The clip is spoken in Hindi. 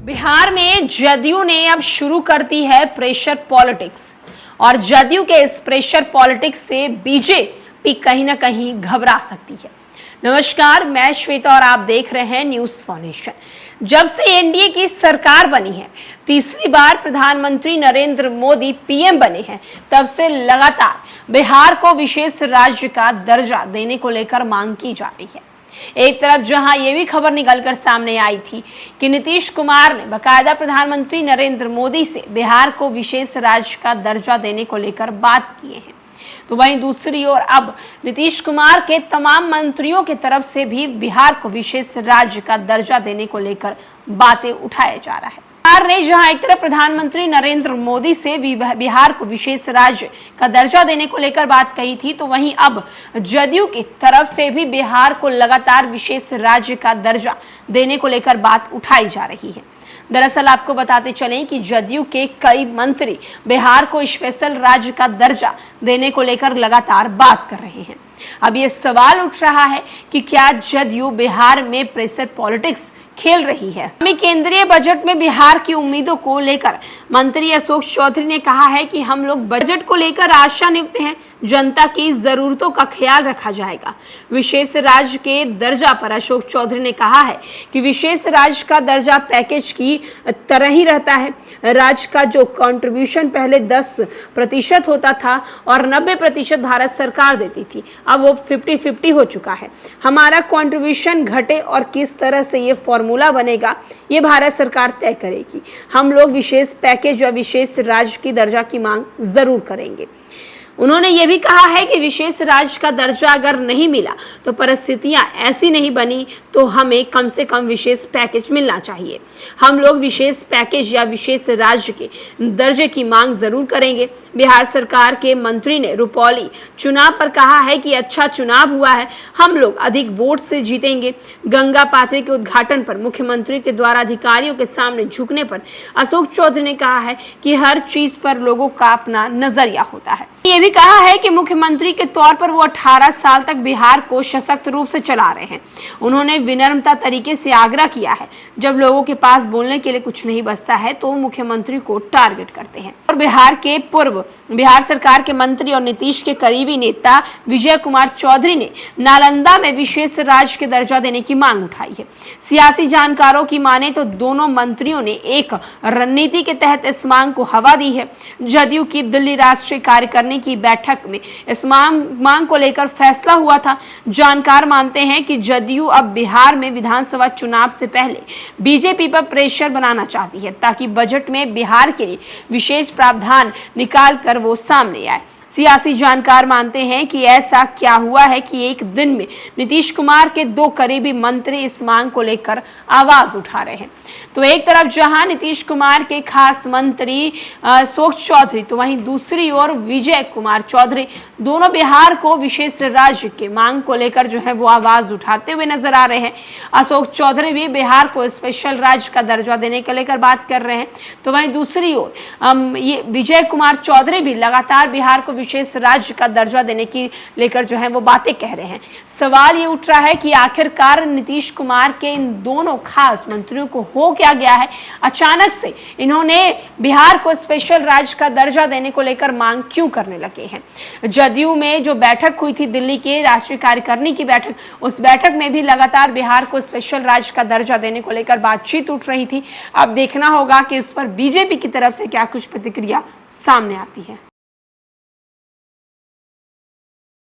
बिहार में जदयू ने अब शुरू कर दी है प्रेशर पॉलिटिक्स और जदयू के इस प्रेशर पॉलिटिक्स से बीजेपी कहीं ना कहीं घबरा सकती है। नमस्कार, मैं श्वेता और आप देख रहे हैं न्यूज फाउंडेशन। जब से एनडीए की सरकार बनी है, तीसरी बार प्रधानमंत्री नरेंद्र मोदी पीएम बने हैं, तब से लगातार बिहार को विशेष राज्य का दर्जा देने को लेकर मांग की जा रही है। एक तरफ जहां ये भी खबर निकलकर सामने आई थी कि नीतीश कुमार ने बाकायदा प्रधानमंत्री नरेंद्र मोदी से बिहार को विशेष राज्य का दर्जा देने को लेकर बात किए हैं, तो वहीं दूसरी ओर अब नीतीश कुमार के तमाम मंत्रियों की तरफ से भी बिहार को विशेष राज्य का दर्जा देने को लेकर बातें उठाया जा रहा है। बिहार ने जहां एक तरफ प्रधानमंत्री नरेंद्र मोदी से बिहार को विशेष राज्य का दर्जा देने को लेकर बात कही थी, तो वहीं अब जदयू की तरफ से भी बिहार को लगातार विशेष राज्य का दर्जा देने को लेकर बात उठाई जा रही है। दरअसल आपको बताते चलें कि जदयू के कई मंत्री बिहार को स्पेशल राज्य का दर्जा देने को लेकर लगातार बात कर रहे हैं। अब ये सवाल उठ रहा है कि क्या जदयू बिहार में प्रेशर पॉलिटिक्स खेल रही है। केंद्रीय बजट में बिहार की उम्मीदों को लेकर मंत्री अशोक चौधरी ने कहा है कि हम लोग बजट को लेकर आशान्वित हैं, जनता की जरूरतों का ख्याल रखा जाएगा। विशेष राज्य के दर्जा पर अशोक चौधरी ने कहा है कि विशेष राज्य का दर्जा पैकेज की तरह ही रहता है। राज्य का जो कंट्रीब्यूशन पहले 10% होता था और 90% भारत सरकार देती थी, अब वो 50-50 हो चुका है। हमारा कंट्रीब्यूशन घटे और किस तरह से ये फॉर्मूला बनेगा, ये भारत सरकार तय करेगी। हम लोग विशेष पैकेज या विशेष राज्य की दर्जा की मांग जरूर करेंगे। उन्होंने ये भी कहा है कि विशेष राज्य का दर्जा अगर नहीं मिला तो परिस्थितियां ऐसी नहीं बनी तो हमें कम से कम विशेष पैकेज मिलना चाहिए। हम लोग विशेष पैकेज या विशेष राज्य के दर्जे की मांग जरूर करेंगे। बिहार सरकार के मंत्री ने रुपौली चुनाव पर कहा है कि अच्छा चुनाव हुआ है, हम लोग अधिक वोट से जीतेंगे। गंगा पाथवे के उद्घाटन पर मुख्यमंत्री के द्वारा अधिकारियों के सामने झुकने पर अशोक चौधरी ने कहा है कि हर चीज पर लोगों का अपना नजरिया होता है। ये भी कहा है कि मुख्यमंत्री के तौर पर वो 18 साल तक बिहार को सशक्त रूप से चला रहे हैं। उन्होंने विनम्रता तरीके से आग्रह किया है, जब लोगों के पास बोलने के लिए कुछ नहीं बचता है तो मुख्यमंत्री को टारगेट करते हैं। और बिहार के पूर्व बिहार सरकार के मंत्री और नीतीश के करीबी नेता विजय कुमार चौधरी ने नालंदा में विशेष राज्य के दर्जा देने की मांग उठाई है। सियासी जानकारों की माने तो दोनों मंत्रियों ने एक रणनीति के तहत इस मांग को हवा दी है। जदयू की दिल्ली राष्ट्रीय कार्यकारिणी की बैठक में इस मांग को लेकर फैसला हुआ था। जानकार मानते हैं कि जदयू अब बिहार में विधानसभा चुनाव से पहले बीजेपी पर प्रेशर बनाना चाहती है, ताकि बजट में बिहार के लिए विशेष प्रावधान निकाल कर वो सामने आए। सियासी जानकार मानते हैं कि ऐसा क्या हुआ है कि एक दिन में नीतीश कुमार के 2 करीबी मंत्री इस मांग को लेकर आवाज उठा रहे हैं। तो एक तरफ जहां नीतीश कुमार के खास मंत्री अशोक चौधरी, तो वहीं दूसरी ओर विजय कुमार चौधरी, दोनों बिहार को विशेष राज्य के मांग को लेकर जो है वो आवाज उठाते हुए नजर आ रहे हैं। अशोक चौधरी भी बिहार को स्पेशल राज्य का दर्जा देने को लेकर बात कर रहे हैं, तो वहीं दूसरी ओर ये विजय कुमार चौधरी भी लगातार बिहार को विशेष राज्य का दर्जा देने की लेकर जो है वो बातें कह रहे हैं। सवाल ये उठ रहा है कि आखिरकार नीतीश कुमार के इन दोनों खास मंत्रियों को हो क्या गया है, अचानक से इन्होंने बिहार को स्पेशल राज्य का दर्जा देने को लेकर मांग क्यों करने लगे हैं। जदयू में जो बैठक हुई थी दिल्ली के राष्ट्रीय कार्यकारिणी की बैठक, उस बैठक में भी लगातार बिहार को स्पेशल राज्य का दर्जा देने को लेकर बातचीत उठ रही थी। अब देखना होगा कि इस पर बीजेपी की तरफ से क्या कुछ प्रतिक्रिया सामने आती है।